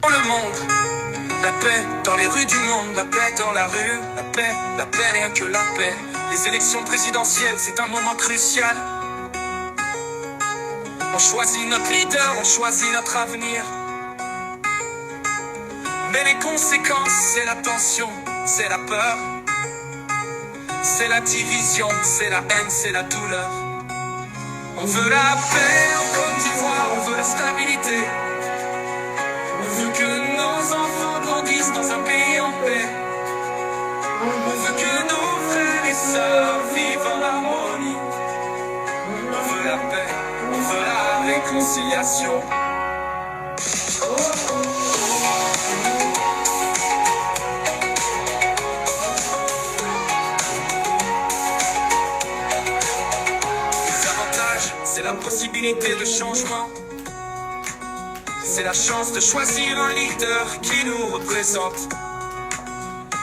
Dans le monde, la paix dans les rues du monde, la paix dans la rue, la paix, rien que la paix. Les élections présidentielles, c'est un moment crucial. On choisit notre leader, on choisit notre avenir. Mais les conséquences, c'est la tension, c'est la peur, c'est la division, c'est la haine, c'est la douleur. On veut la paix en Côte d'Ivoire, on veut la stabilité. On veut que nos enfants grandissent dans un pays en paix. On veut que nos frères et sœurs vivent en harmonie. On veut la paix, on veut la réconciliation. Les avantages, c'est la possibilité de changement. C'est la chance de choisir un leader qui nous représente.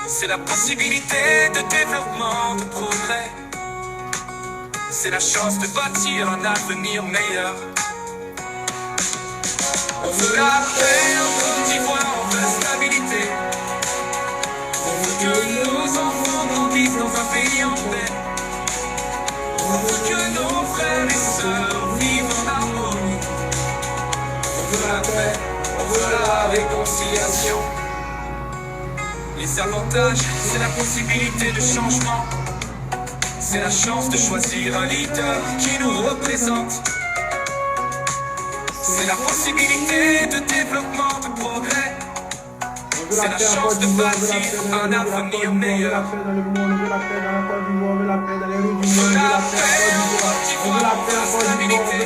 C'est la possibilité de développement, de progrès. C'est la chance de bâtir un avenir meilleur. On veut la paix en Côte d'Ivoire, on veut la stabilité. On veut que nos enfants grandissent dans un pays en paix. On veut que nos frères et sœurs vivent en harmonie. On veut la paix, on veut la réconciliation. Les avantages, c'est la possibilité de changement. C'est la chance de choisir un leader qui nous représente. C'est la possibilité de développement, de progrès. C'est la chance de bâtir un avenir meilleur. On veut la paix en Côte d'Ivoire, on veut la stabilité.